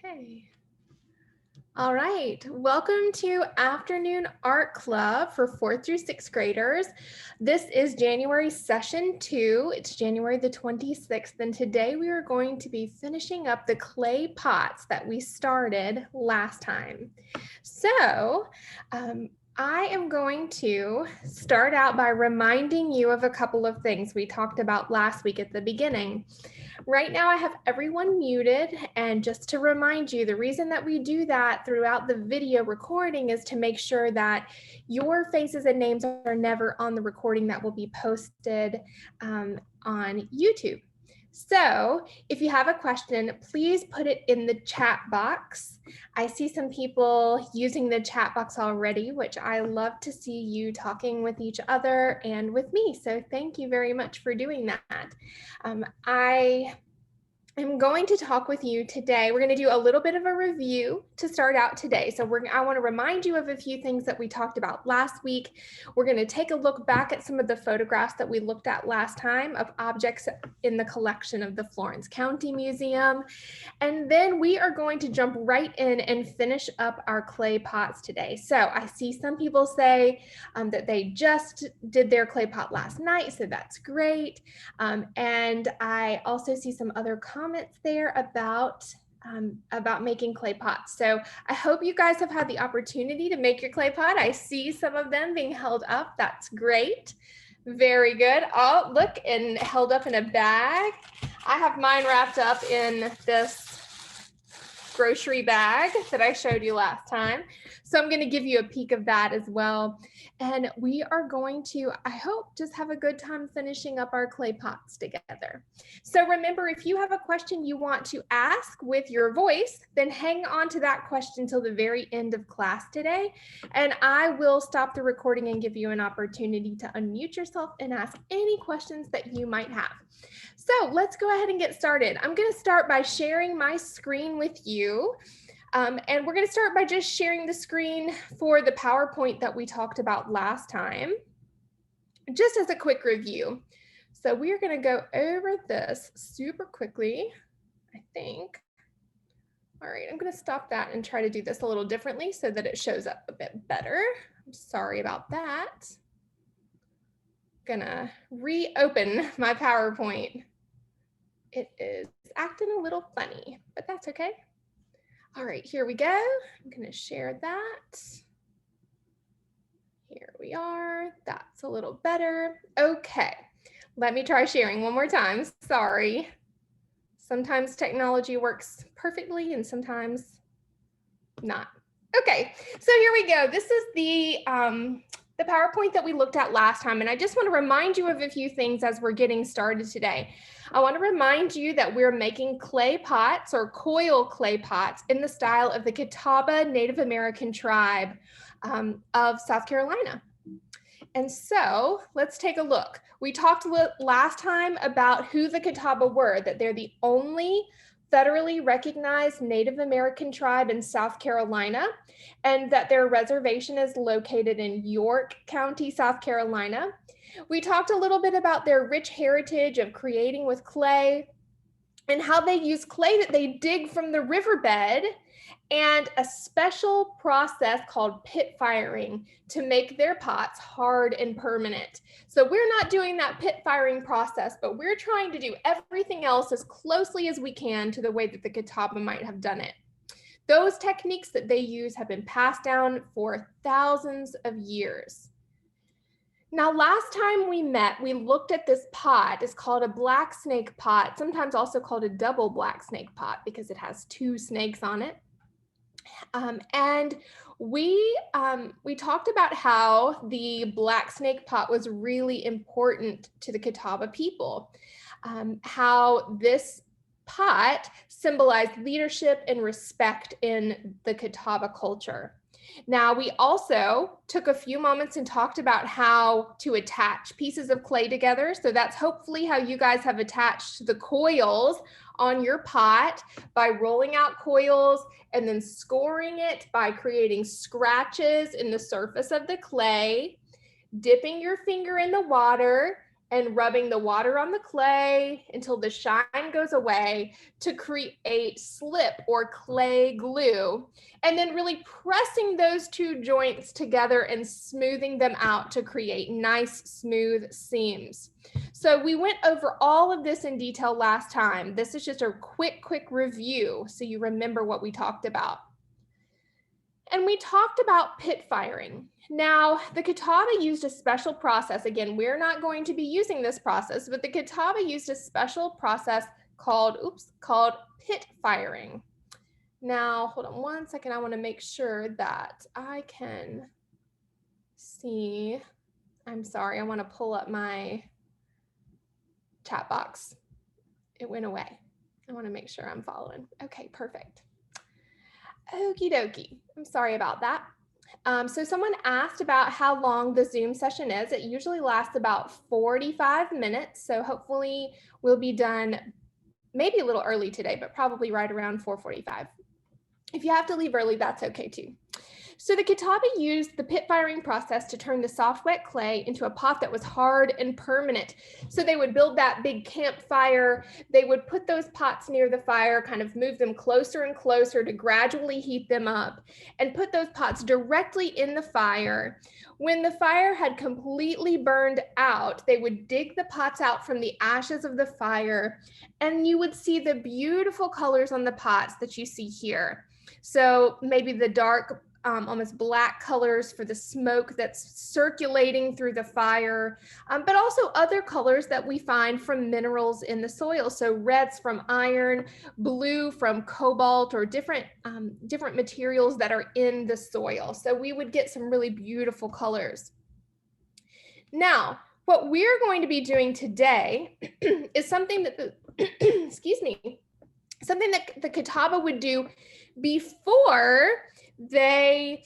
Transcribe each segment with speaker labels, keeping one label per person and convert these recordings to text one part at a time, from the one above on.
Speaker 1: Okay. All right. Welcome to Afternoon Art Club for 4th through 6th graders. This is January session 2. It's January the 26th, and today we are going to be finishing up the clay pots that we started last time. So, I am going to start out by reminding you of a couple of things we talked about last week at the beginning. Right now I have everyone muted, and just to remind you, the reason that we do that throughout the video recording is to make sure that your faces and names are never on the recording that will be posted on YouTube. So if you have a question, please put it in the chat box. I see some people using the chat box already, which I love to see you talking with each other and with me. So thank you very much for doing that. I'm going to talk with you today. We're going to do a little bit of a review to start out today. So I want to remind you of a few things that we talked about last week. We're going to take a look back at some of the photographs that we looked at last time of objects in the collection of the Florence County Museum. And then we are going to jump right in and finish up our clay pots today. So I see some people say that they just did their clay pot last night, so that's great. And I also see some other comments there about making clay pots. So I hope you guys have had the opportunity to make your clay pot. I see some of them being held up. That's great. Very good. Oh, look, and held up in a bag. I have mine wrapped up in this grocery bag that I showed you last time. So I'm going to give you a peek of that as well. And we are going to, I hope, just have a good time finishing up our clay pots together. So remember, if you have a question you want to ask with your voice, then hang on to that question till the very end of class today. And I will stop the recording and give you an opportunity to unmute yourself and ask any questions that you might have. So let's go ahead and get started. I'm going to start by sharing my screen with you. And we're going to start by just sharing the screen for the PowerPoint that we talked about last time, just as a quick review. So we are going to go over this super quickly, I think. All right, I'm going to stop that and try to do this a little differently so that it shows up a bit better. I'm sorry about that. I'm going to reopen my PowerPoint. It is acting a little funny, but that's okay. All right, here we go. I'm going to share that. Here we are. That's a little better. Okay, let me try sharing one more time. Sorry. Sometimes technology works perfectly and sometimes not. Okay, so here we go. This is the PowerPoint that we looked at last time, and I just want to remind you of a few things as we're getting started today. I want to remind you that we're making clay pots or coil clay pots in the style of the Catawba Native American tribe of South Carolina. And so let's take a look. We talked last time about who the Catawba were, that they're the only federally recognized Native American tribe in South Carolina, and that their reservation is located in York County, South Carolina. We talked a little bit about their rich heritage of creating with clay and how they use clay that they dig from the riverbed and a special process called pit firing to make their pots hard and permanent. So we're not doing that pit firing process, but we're trying to do everything else as closely as we can to the way that the Catawba might have done it. Those techniques that they use have been passed down for thousands of years. Now, last time we met, we looked at this pot. It's called a black snake pot, sometimes also called a double black snake pot because it has two snakes on it. And we talked about how the black snake pot was really important to the Catawba people, how this pot symbolized leadership and respect in the Catawba culture. Now, we also took a few moments and talked about how to attach pieces of clay together. So that's hopefully how you guys have attached the coils on your pot by rolling out coils and then scoring it by creating scratches in the surface of the clay, dipping your finger in the water, and rubbing the water on the clay until the shine goes away to create slip or clay glue, and then really pressing those two joints together and smoothing them out to create nice smooth seams. So we went over all of this in detail last time. This is just a quick review so you remember what we talked about. And we talked about pit firing. Now, the Catawba used a special process. Again, we're not going to be using this process, but the Catawba used a special process called pit firing. Now, hold on one second. I want to make sure that I can see. I'm sorry, I want to pull up my chat box. It went away. I want to make sure I'm following. Okay, perfect. Okie dokie. I'm sorry about that. So someone asked about how long the Zoom session is. It usually lasts about 45 minutes. So hopefully we'll be done maybe a little early today, but probably right around 4:45. If you have to leave early, that's okay too. So the Catawba used the pit firing process to turn the soft wet clay into a pot that was hard and permanent. So they would build that big campfire. They would put those pots near the fire, kind of move them closer and closer to gradually heat them up, and put those pots directly in the fire. When the fire had completely burned out, they would dig the pots out from the ashes of the fire, and you would see the beautiful colors on the pots that you see here. So maybe the dark almost black colors for the smoke that's circulating through the fire, but also other colors that we find from minerals in the soil. So reds from iron, blue from cobalt, or different materials that are in the soil. So we would get some really beautiful colors. Now, what we're going to be doing today is something that excuse me, something that the Catawba would do before they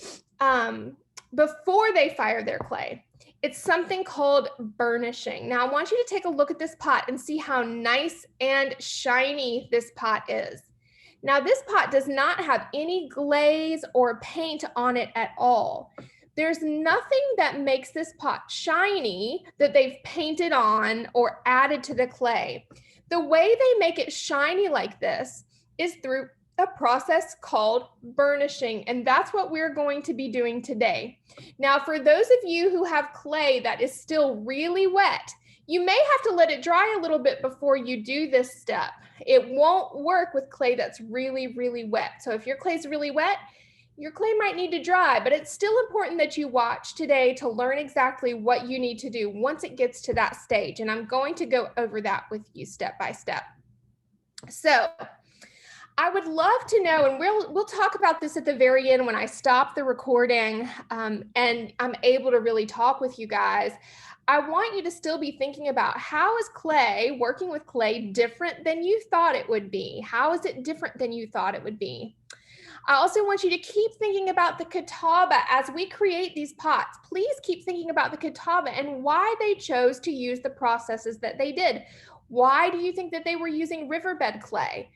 Speaker 1: fire their clay. It's something called burnishing. Now I want you to take a look at this pot and see how nice and shiny this pot is. Now this pot does not have any glaze or paint on it at all. There's nothing that makes this pot shiny that they've painted on or added to the clay. The way they make it shiny like this is through a process called burnishing, and that's what we're going to be doing today. Now, for those of you who have clay that is still really wet, you may have to let it dry a little bit before you do this step. It won't work with clay that's really wet. So if your clay is really wet, your clay might need to dry, but it's still important that you watch today to learn exactly what you need to do once it gets to that stage. And I'm going to go over that with you step by step. So I would love to know, and we'll talk about this at the very end when I stop the recording and I'm able to really talk with you guys. I want you to still be thinking about, how is clay, working with clay, different than you thought it would be? How is it different than you thought it would be? I also want you to keep thinking about the Catawba as we create these pots. Please keep thinking about the Catawba and why they chose to use the processes that they did. Why do you think that they were using riverbed clay?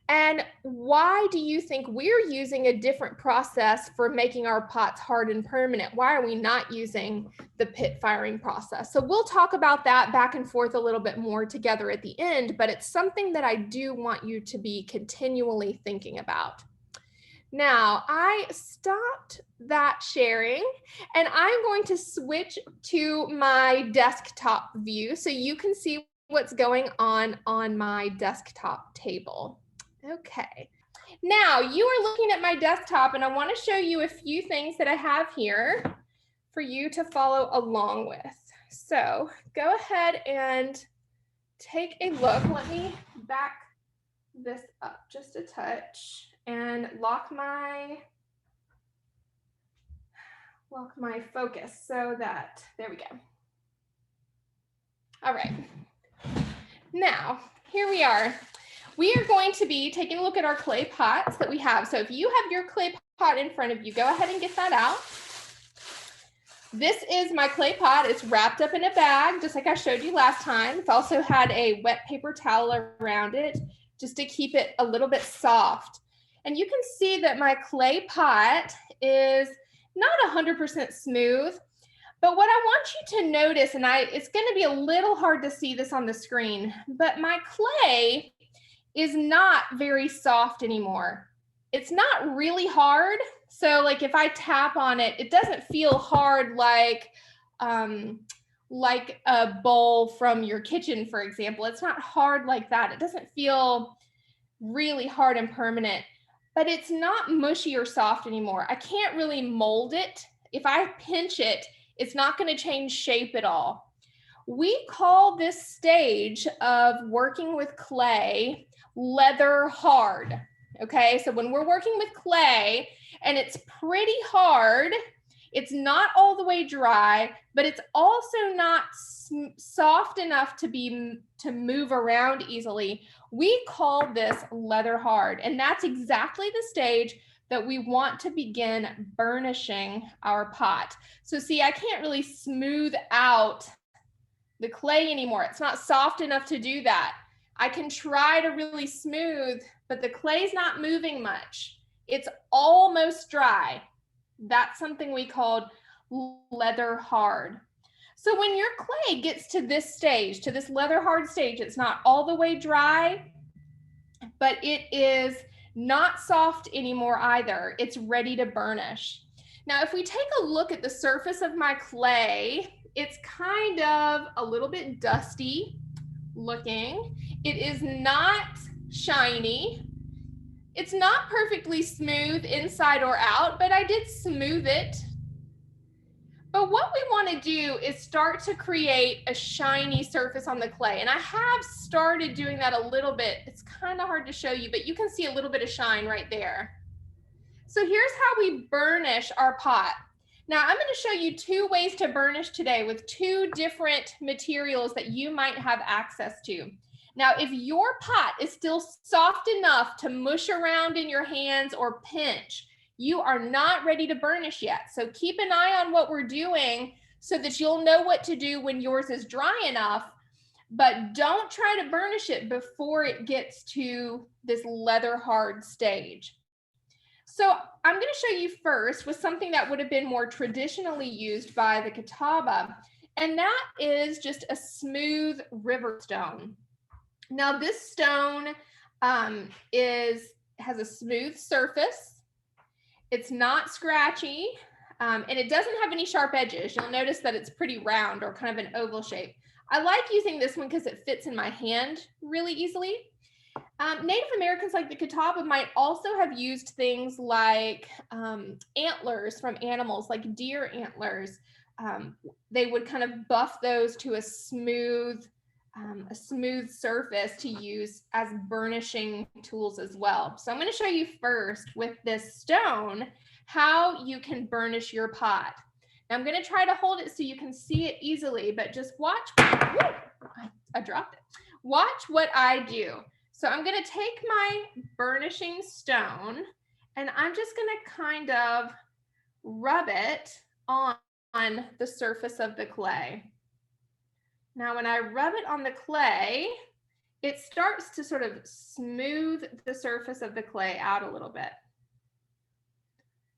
Speaker 1: And why do you think we're using a different process for making our pots hard and permanent? Why are we not using the pit firing process? So we'll talk about that back and forth a little bit more together at the end, but it's something that I do want you to be continually thinking about. Now, I stopped that sharing and I'm going to switch to my desktop view so you can see what's going on my desktop table. Okay. Now, you are looking at my desktop and I want to show you a few things that I have here for you to follow along with. So go ahead and take a look. Let me back this up just a touch and lock my focus so that, there we go. All right. Now, here we are. We are going to be taking a look at our clay pots that we have. So if you have your clay pot in front of you, go ahead and get that out. This is my clay pot. It's wrapped up in a bag, just like I showed you last time. It's also had a wet paper towel around it just to keep it a little bit soft. And you can see that my clay pot is not 100% smooth, But what I want you to notice, and it's going to be a little hard to see this on the screen, but my clay is not very soft anymore. It's not really hard. So like if I tap on it, it doesn't feel hard like a bowl from your kitchen, for example. It's not hard like that. It doesn't feel really hard and permanent, but it's not mushy or soft anymore. I can't really mold it. If I pinch it, it's not going to change shape at all. We call this stage of working with clay leather hard. Okay, so when we're working with clay and it's pretty hard, it's not all the way dry, but it's also not soft enough to move around easily. We call this leather hard, and that's exactly the stage that we want to begin burnishing our pot. So see, I can't really smooth out the clay anymore. It's not soft enough to do that. I can try to really smooth, but the clay's not moving much. It's almost dry. That's something we called leather hard. So when your clay gets to this stage, to this leather hard stage, it's not all the way dry, but it is not soft anymore either. It's ready to burnish. Now, if we take a look at the surface of my clay, it's kind of a little bit dusty looking. It is not shiny. It's not perfectly smooth inside or out, but I did smooth it. But what we want to do is start to create a shiny surface on the clay. And I have started doing that a little bit. It's kind of hard to show you, but you can see a little bit of shine right there. So here's how we burnish our pot. Now I'm going to show you 2 ways to burnish today with 2 different materials that you might have access to. Now, if your pot is still soft enough to mush around in your hands or pinch, you are not ready to burnish yet. So keep an eye on what we're doing so that you'll know what to do when yours is dry enough, but don't try to burnish it before it gets to this leather hard stage. So I'm going to show you first with something that would have been more traditionally used by the Catawba, and that is just a smooth river stone. Now this stone has a smooth surface. It's not scratchy, and it doesn't have any sharp edges. You'll notice that it's pretty round or kind of an oval shape. I like using this one because it fits in my hand really easily. Native Americans like the Catawba might also have used things like antlers from animals, like deer antlers. They would kind of buff those to a smooth surface to use as burnishing tools as well. So I'm going to show you first with this stone how you can burnish your pot. Now I'm going to try to hold it so you can see it easily, but just watch. I dropped it. Watch what I do. So I'm going to take my burnishing stone and I'm just going to kind of rub it on the surface of the clay. Now, when I rub it on the clay, it starts to sort of smooth the surface of the clay out a little bit.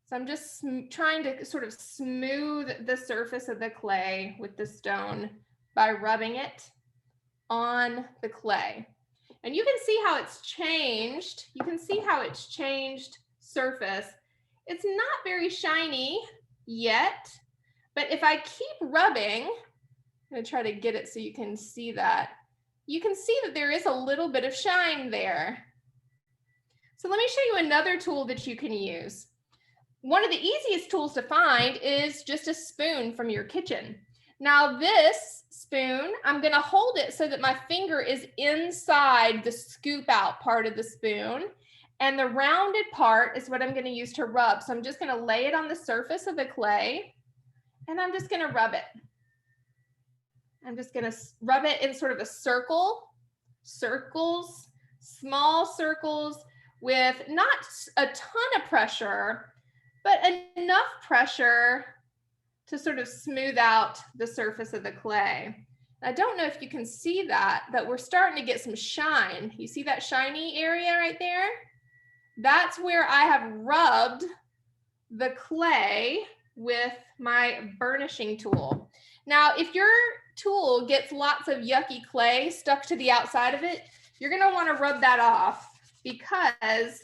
Speaker 1: So I'm just trying to sort of smooth the surface of the clay with the stone by rubbing it on the clay. And you can see how it's changed. You can see how it's changed surface. It's not very shiny yet, but if I keep rubbing, I'm going to try to get it so you can see that. You can see that there is a little bit of shine there. So let me show you another tool that you can use. One of the easiest tools to find is just a spoon from your kitchen. Now this spoon, I'm going to hold it so that my finger is inside the scoop out part of the spoon. And the rounded part is what I'm going to use to rub. So I'm just going to lay it on the surface of the clay and I'm just going to rub it. I'm just going to rub it in sort of a circles, small circles with not a ton of pressure, but enough pressure to sort of smooth out the surface of the clay. I don't know if you can see that, but we're starting to get some shine. You see that shiny area right there? That's where I have rubbed the clay with my burnishing tool. Now, if your tool gets lots of yucky clay stuck to the outside of it, you're going to want to rub that off because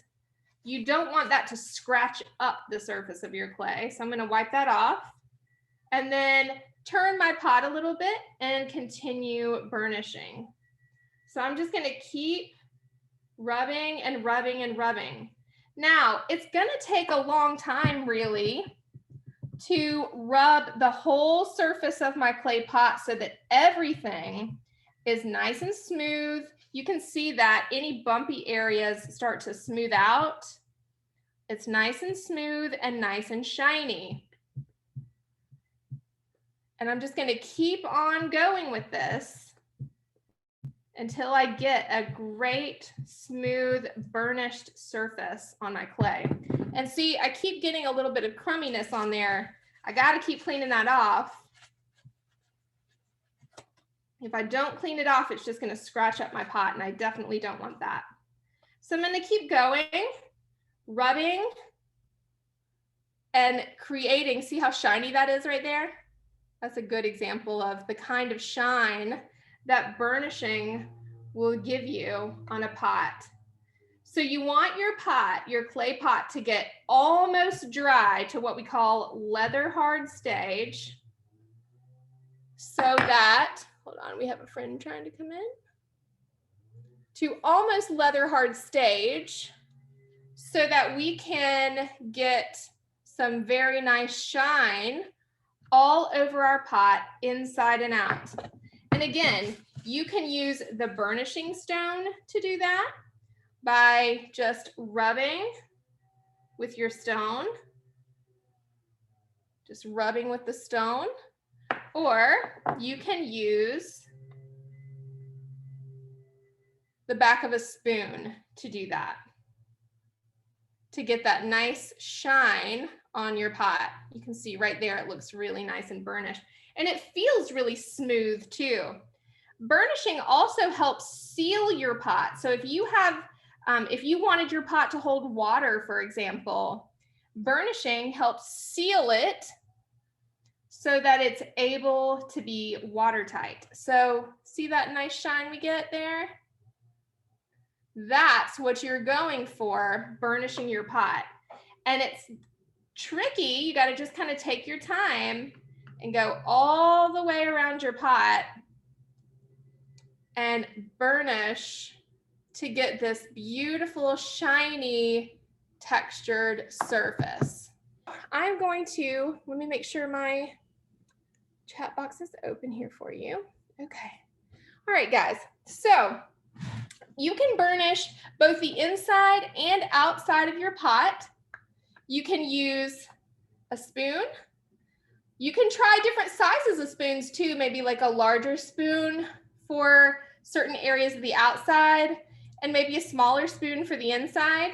Speaker 1: you don't want that to scratch up the surface of your clay. So I'm going to wipe that off and then turn my pot a little bit and continue burnishing. So I'm just going to keep rubbing and rubbing and rubbing. Now, it's going to take a long time really to rub the whole surface of my clay pot so that everything is nice and smooth. You can see that any bumpy areas start to smooth out. It's nice and smooth and nice and shiny. And I'm just going to keep on going with this until I get a great, smooth, burnished surface on my clay. And see, I keep getting a little bit of crumminess on there. I got to keep cleaning that off. If I don't clean it off, it's just going to scratch up my pot, and I definitely don't want that. So I'm going to keep going, rubbing and creating. See how shiny that is right there? That's a good example of the kind of shine that burnishing will give you on a pot. So you want your pot, your clay pot, to get almost dry to what we call leather hard stage, so that, hold on, we have a friend trying to come in, to almost leather hard stage, so that we can get some very nice shine all over our pot, inside and out. And again, you can use the burnishing stone to do that by just rubbing with your stone, just rubbing with the stone, or you can use the back of a spoon to do that, to get that nice shine on your pot. You can see right there, it looks really nice and burnished, and it feels really smooth too. Burnishing also helps seal your pot. So if you have, if you wanted your pot to hold water, for example, burnishing helps seal it so that it's able to be watertight. So see that nice shine we get there? That's what you're going for, burnishing your pot. And it's tricky. You got to just kind of take your time and go all the way around your pot and burnish to get this beautiful, shiny, textured surface. I'm going to, let me make sure my chat box is open here for you. Okay. All right, guys. So you can burnish both the inside and outside of your pot. You can use a spoon. You can try different sizes of spoons too, maybe like a larger spoon for certain areas of the outside and maybe a smaller spoon for the inside.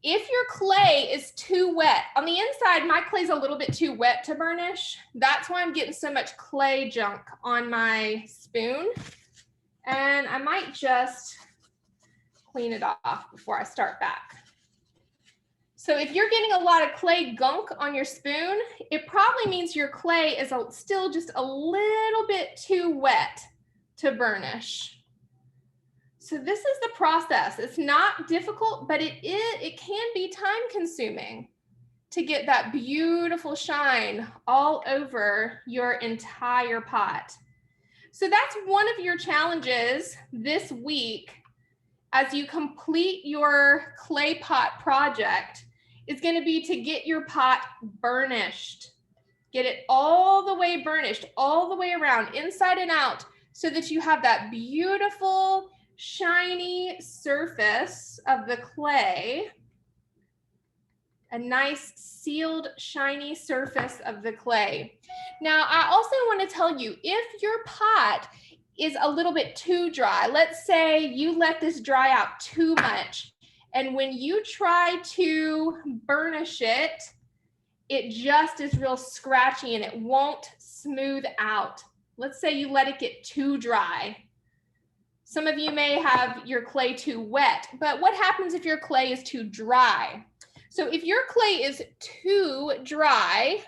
Speaker 1: If your clay is too wet, on the inside, my clay is a little bit too wet to burnish. That's why I'm getting so much clay junk on my spoon. And I might just clean it off before I start back. So if you're getting a lot of clay gunk on your spoon, it probably means your clay is still just a little bit too wet to burnish. So this is the process. It's not difficult, but it can be time consuming to get that beautiful shine all over your entire pot. So that's one of your challenges this week as you complete your clay pot project, is going to be to get your pot burnished. Get it all the way burnished, all the way around, inside and out, so that you have that beautiful, shiny surface of the clay, a nice sealed, shiny surface of the clay. Now, I also want to tell you, if your pot is a little bit too dry, let's say you let this dry out too much, and when you try to burnish it, it just is real scratchy and it won't smooth out. Let's say you let it get too dry. Some of you may have your clay too wet, but what happens if your clay is too dry? So if your clay is too dry,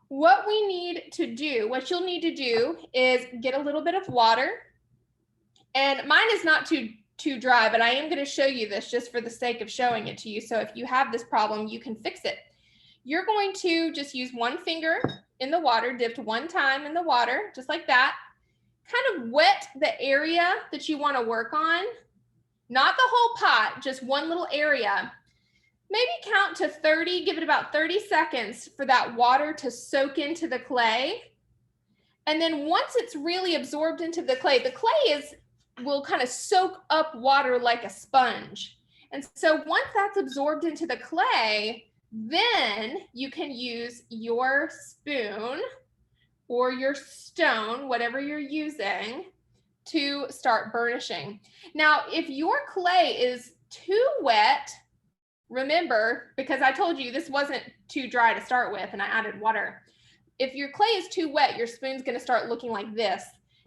Speaker 1: what we need to do, what you'll need to do is get a little bit of water. And mine is not too dry, but I am going to show you this just for the sake of showing it to you. So if you have this problem, you can fix it. You're going to just use one finger in the water, dipped one time in the water, just like that. Kind of wet the area that you want to work on. Not the whole pot, just one little area. Maybe count to 30, give it about 30 seconds for that water to soak into the clay. And then once it's really absorbed into the clay will kind of soak up water like a sponge. And so once that's absorbed into the clay, then you can use your spoon or your stone, whatever you're using, to start burnishing. Now, if your clay is too wet, remember, because I told you this wasn't too dry to start with and I added water. If your clay is too wet, your spoon's going to start looking like this.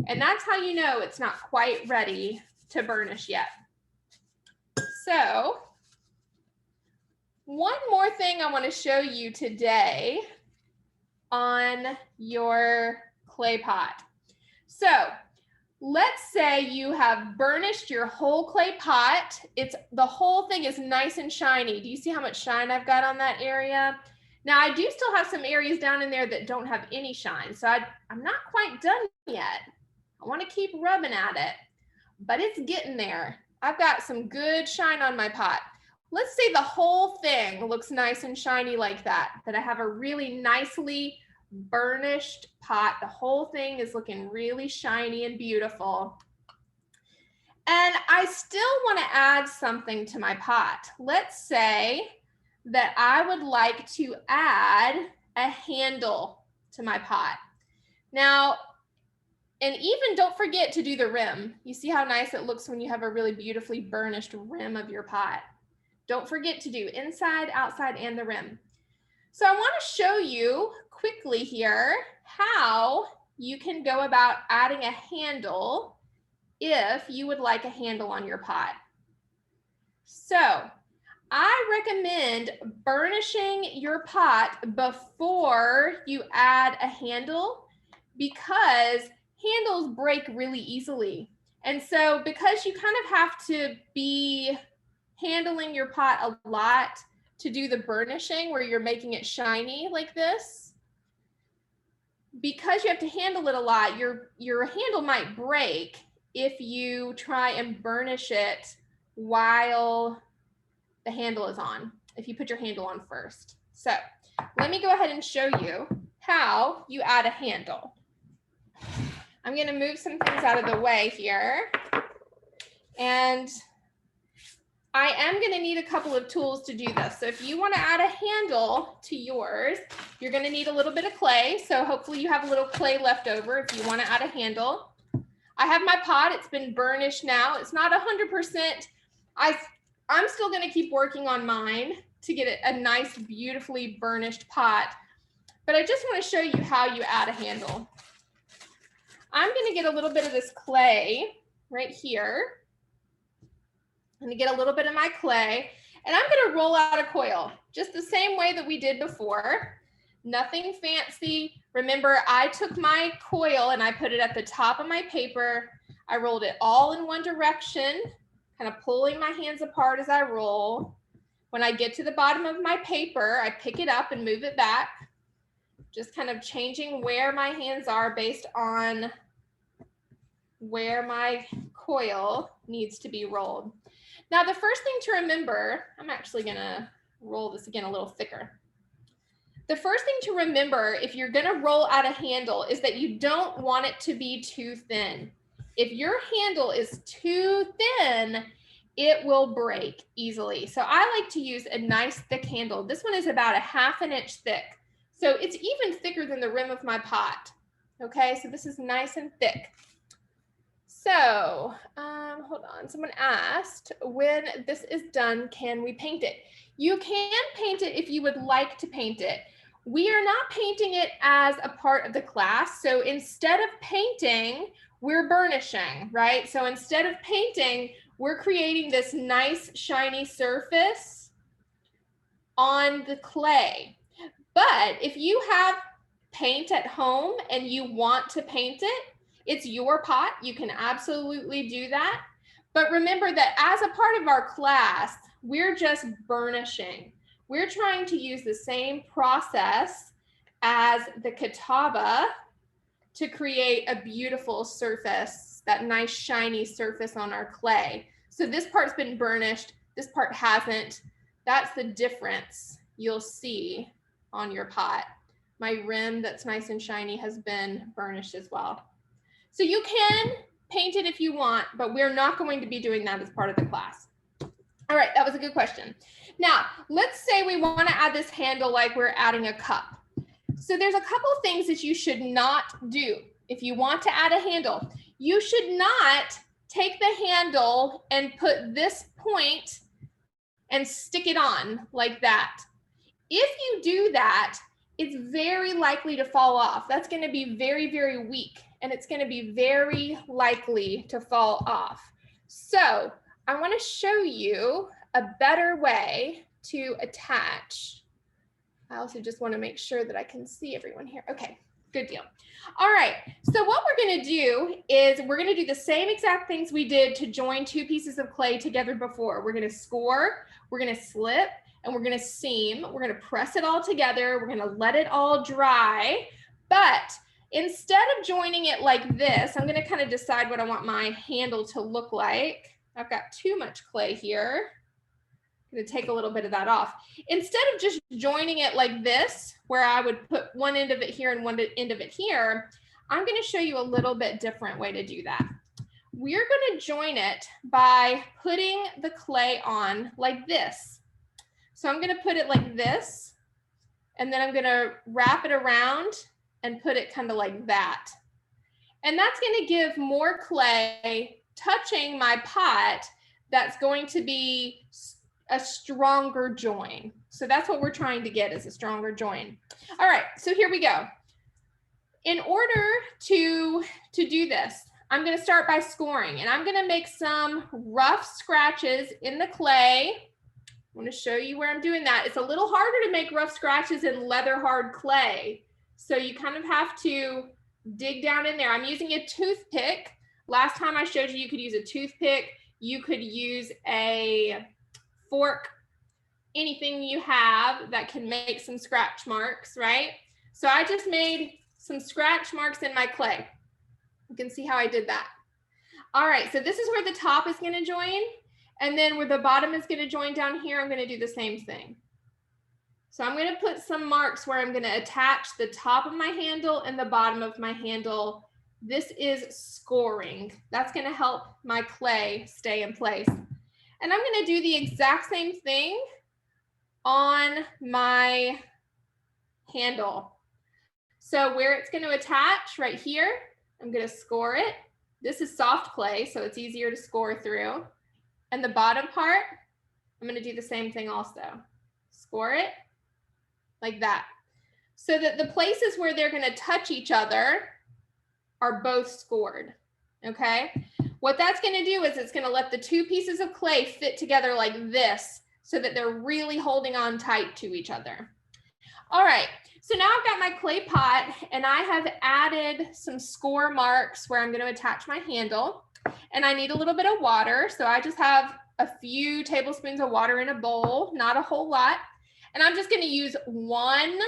Speaker 1: And that's how you know it's not quite ready to burnish yet. So, one more thing I want to show you today on your clay pot. So, let's say you have burnished your whole clay pot. The whole thing is nice and shiny. Do you see how much shine I've got on that area? Now, I do still have some areas down in there that don't have any shine, so I'm not quite done yet. I want to keep rubbing at it, but it's getting there. I've got some good shine on my pot. Let's say the whole thing looks nice and shiny like that I have a really nicely burnished pot. The whole thing is looking really shiny and beautiful. And I still want to add something to my pot. Let's say that I would like to add a handle to my pot. Now, and even don't forget to do the rim. You see how nice it looks when you have a really beautifully burnished rim of your pot. Don't forget to do inside, outside, and the rim. So I want to show you quickly here how you can go about adding a handle if you would like a handle on your pot. So I recommend burnishing your pot before you add a handle because handles break really easily. And so because you kind of have to be handling your pot a lot to do the burnishing where you're making it shiny like this, because you have to handle it a lot, your handle might break if you try and burnish it while the handle is on, if you put your handle on first. So let me go ahead and show you how you add a handle. I'm going to move some things out of the way here. And I am going to need a couple of tools to do this. So if you want to add a handle to yours, you're going to need a little bit of clay. So hopefully you have a little clay left over if you want to add a handle. I have my pot. It's been burnished now. It's not 100%. I'm still going to keep working on mine to get a nice, beautifully burnished pot. But I just want to show you how you add a handle. I'm going to get a little bit of this clay right here. I'm going to get a little bit of my clay, and I'm going to roll out a coil, just the same way that we did before. Nothing fancy. Remember, I took my coil and I put it at the top of my paper. I rolled it all in one direction, kind of pulling my hands apart as I roll. When I get to the bottom of my paper, I pick it up and move it back, just kind of changing where my hands are based on where my coil needs to be rolled. Now, the first thing to remember, I'm actually going to roll this again a little thicker. The first thing to remember if you're going to roll out a handle is that you don't want it to be too thin. If your handle is too thin, it will break easily. So I like to use a nice thick handle. This one is about 1/2 inch thick. So it's even thicker than the rim of my pot. Okay, so this is nice and thick. So, hold on. Someone asked, when this is done, can we paint it? You can paint it if you would like to paint it. We are not painting it as a part of the class. So instead of painting, we're burnishing, right? So instead of painting, we're creating this nice shiny surface on the clay. But if you have paint at home and you want to paint it, it's your pot. You can absolutely do that. But remember that as a part of our class, we're just burnishing. We're trying to use the same process as the Catawba to create a beautiful surface, that nice shiny surface on our clay. So this part's been burnished, this part hasn't. That's the difference you'll see on your pot. My rim that's nice and shiny has been burnished as well. So you can paint it if you want, but we're not going to be doing that as part of the class. All right, that was a good question. Now, let's say we want to add this handle like we're adding a cup. So there's a couple things that you should not do. If you want to add a handle, you should not take the handle and put this point and stick it on like that. If you do that, it's very likely to fall off. That's going to be very, very weak, and it's going to be very likely to fall off. So I want to show you a better way to attach. I also just want to make sure that I can see everyone here. Okay, good deal. All right, so what we're going to do is we're going to do the same exact things we did to join two pieces of clay together before. We're going to score, we're going to slip, and we're going to seam. We're going to press it all together. We're going to let it all dry. But instead of joining it like this, I'm going to kind of decide what I want my handle to look like. I've got too much clay here. I'm going to take a little bit of that off. Instead of just joining it like this, where I would put one end of it here and one end of it here, I'm going to show you a little bit different way to do that. We're going to join it by putting the clay on like this. So I'm going to put it like this, and then I'm going to wrap it around and put it kind of like that. And that's going to give more clay touching my pot that's going to be a stronger join. So that's what we're trying to get, is a stronger join. All right, so here we go. In order to do this, I'm going to start by scoring, and I'm going to make some rough scratches in the clay. I want to show you where I'm doing that. It's a little harder to make rough scratches in leather hard clay. So you kind of have to dig down in there. I'm using a toothpick. Last time I showed you, you could use a toothpick. You could use a fork, anything you have that can make some scratch marks, right? So I just made some scratch marks in my clay. You can see how I did that. All right, so this is where the top is going to join. And then where the bottom is going to join down here, I'm going to do the same thing. So I'm going to put some marks where I'm going to attach the top of my handle and the bottom of my handle. This is scoring. That's going to help my clay stay in place. And I'm going to do the exact same thing on my handle. So where it's going to attach right here, I'm going to score it. This is soft clay, so it's easier to score through. And the bottom part, I'm going to do the same thing also. Score it like that. So that the places where they're going to touch each other are both scored. Okay? What that's going to do is it's going to let the two pieces of clay fit together like this so that they're really holding on tight to each other. All right. So now I've got my clay pot, and I have added some score marks where I'm going to attach my handle. And I need a little bit of water. So I just have a few tablespoons of water in a bowl, not a whole lot. And I'm just going to use one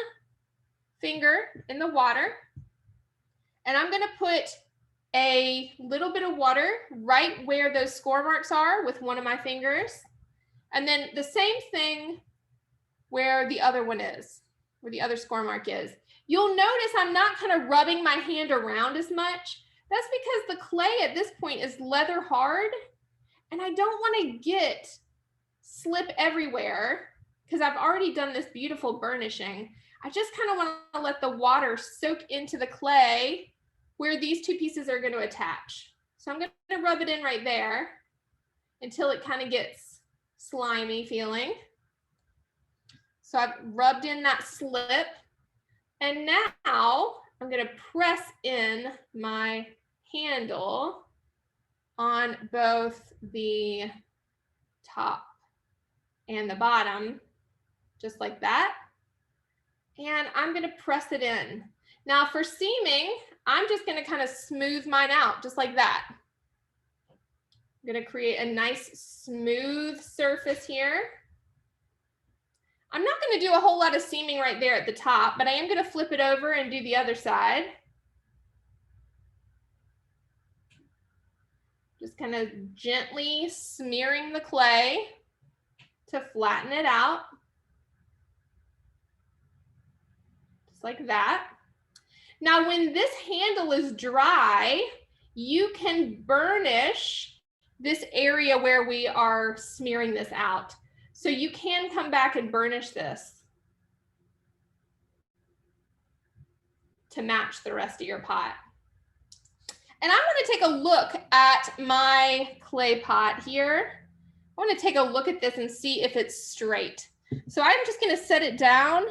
Speaker 1: finger in the water. And I'm going to put a little bit of water right where those score marks are with one of my fingers. And then the same thing where the other one is, where the other score mark is. You'll notice I'm not kind of rubbing my hand around as much. That's because the clay at this point is leather hard, and I don't want to get slip everywhere because I've already done this beautiful burnishing. I just kind of want to let the water soak into the clay where these two pieces are going to attach. So I'm going to rub it in right there until it kind of gets slimy feeling. So I've rubbed in that slip, and now I'm going to press in my handle on both the top and the bottom, just like that. And I'm going to press it in. Now for seaming, I'm just going to kind of smooth mine out just like that. I'm going to create a nice smooth surface here. I'm not going to do a whole lot of seaming right there at the top, but I am going to flip it over and do the other side. Just kind of gently smearing the clay to flatten it out. Just like that. Now, when this handle is dry, you can burnish this area where we are smearing this out. So you can come back and burnish this to match the rest of your pot. And I want to take a look at my clay pot here. I want to take a look at this and see if it's straight. So I'm just going to set it down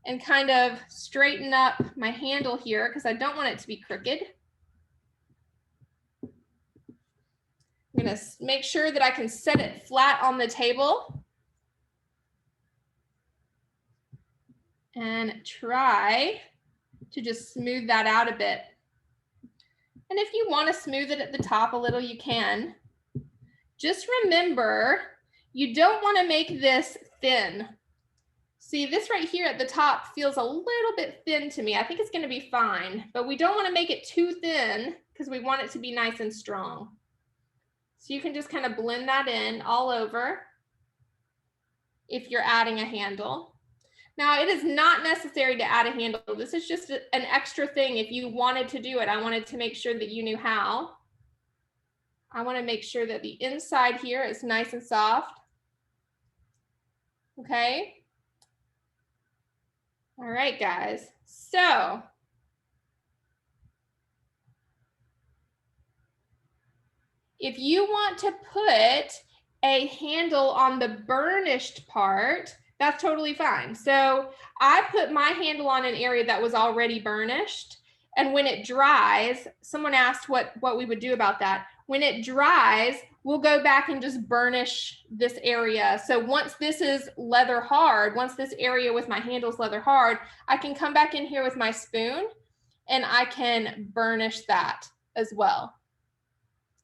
Speaker 1: and kind of straighten up my handle here because I don't want it to be crooked. I'm going to make sure that I can set it flat on the table and try to just smooth that out a bit. And if you want to smooth it at the top a little, you can. Just remember, you don't want to make this thin. See, this right here at the top feels a little bit thin to me. I think it's going to be fine, but we don't want to make it too thin because we want it to be nice and strong. So you can just kind of blend that in all over if you're adding a handle. Now, it is not necessary to add a handle. This is just an extra thing if you wanted to do it. I wanted to make sure that you knew how. I want to make sure that the inside here is nice and soft. Okay. All right, guys. So if you want to put a handle on the burnished part, that's totally fine. So I put my handle on an area that was already burnished. And when it dries, someone asked what we would do about that. When it dries, we'll go back and just burnish this area. So once this is leather hard, once this area with my handle is leather hard, I can come back in here with my spoon and I can burnish that as well.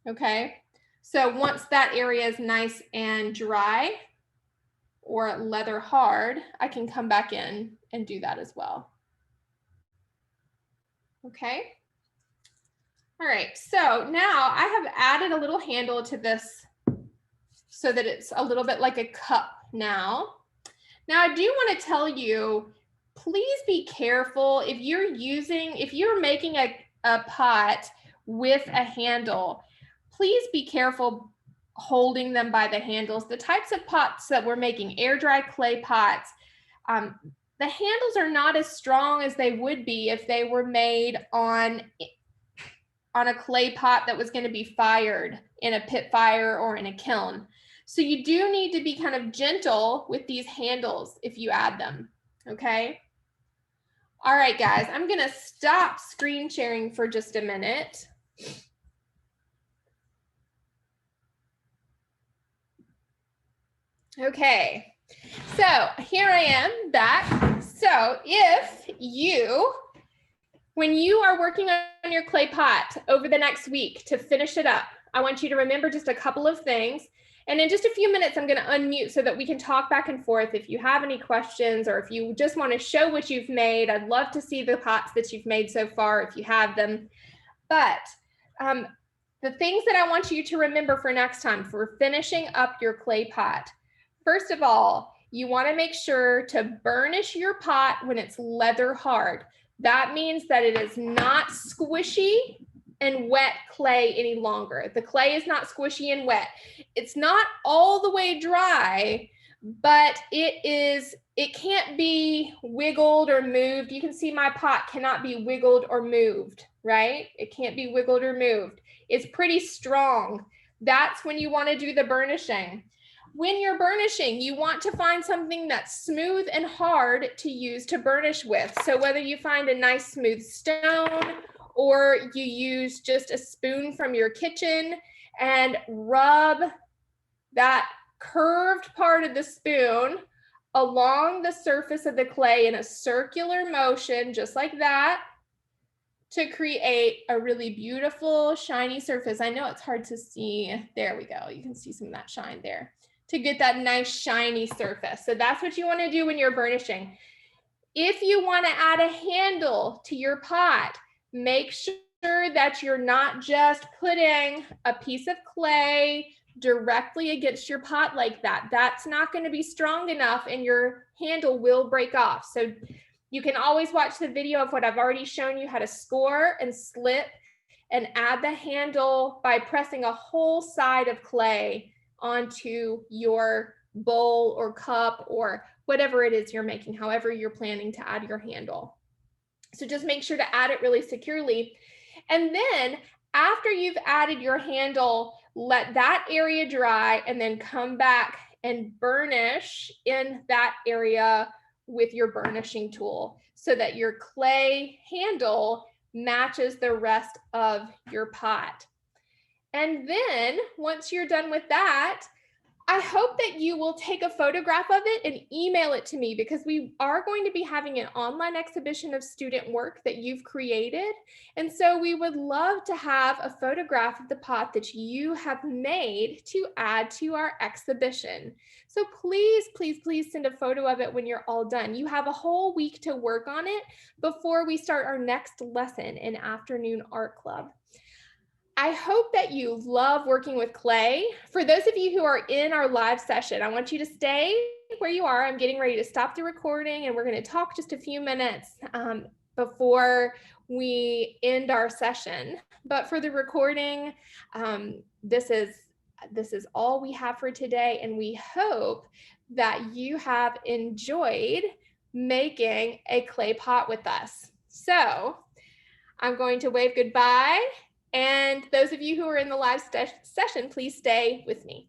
Speaker 1: Okay. So once that area is nice and dry, or leather hard, I can come back in and do that as well. Okay. All right, so now I have added a little handle to this so that it's a little bit like a cup now. Now I do want to tell you, please be careful if you're making a pot with a handle, please be careful holding them by the handles. The types of pots that we're making, air dry clay pots, the handles are not as strong as they would be if they were made on a clay pot that was going to be fired in a pit fire or in a kiln. So you do need to be kind of gentle with these handles if you add them. Okay. All right, guys, I'm going to stop screen sharing for just a minute. Okay, so here I am back. So when you are working on your clay pot over the next week to finish it up, I want you to remember just a couple of things. And in just a few minutes, I'm going to unmute so that we can talk back and forth. If you have any questions or if you just want to show what you've made, I'd love to see the pots that you've made so far if you have them. But the things that I want you to remember for next time for finishing up your clay pot. First of all, you want to make sure to burnish your pot when it's leather hard. That means that it is not squishy and wet clay any longer. The clay is not squishy and wet. It's not all the way dry, but it can't be wiggled or moved. You can see my pot cannot be wiggled or moved, right? It can't be wiggled or moved. It's pretty strong. That's when you want to do the burnishing. When you're burnishing, you want to find something that's smooth and hard to use to burnish with. So whether you find a nice smooth stone or you use just a spoon from your kitchen and rub that curved part of the spoon along the surface of the clay in a circular motion, just like that. to create a really beautiful shiny surface. I know it's hard to see. There we go. You can see some of that shine there to get that nice shiny surface. So that's what you want to do when you're burnishing. If you want to add a handle to your pot, make sure that you're not just putting a piece of clay directly against your pot like that. That's not going to be strong enough and your handle will break off. So you can always watch the video of what I've already shown you how to score and slip and add the handle by pressing a whole side of clay onto your bowl or cup or whatever it is you're making, however you're planning to add your handle. So just make sure to add it really securely. And then after you've added your handle, let that area dry and then come back and burnish in that area with your burnishing tool so that your clay handle matches the rest of your pot. And then once you're done with that, I hope that you will take a photograph of it and email it to me because we are going to be having an online exhibition of student work that you've created. And so we would love to have a photograph of the pot that you have made to add to our exhibition. So please, please, please send a photo of it when you're all done. You have a whole week to work on it before we start our next lesson in Afternoon Art Club. I hope that you love working with clay. For those of you who are in our live session, I want you to stay where you are. I'm getting ready to stop the recording and we're going to talk just a few minutes before we end our session. But for the recording, this is all we have for today, and we hope that you have enjoyed making a clay pot with us. So I'm going to wave goodbye. And those of you who are in the live session, please stay with me.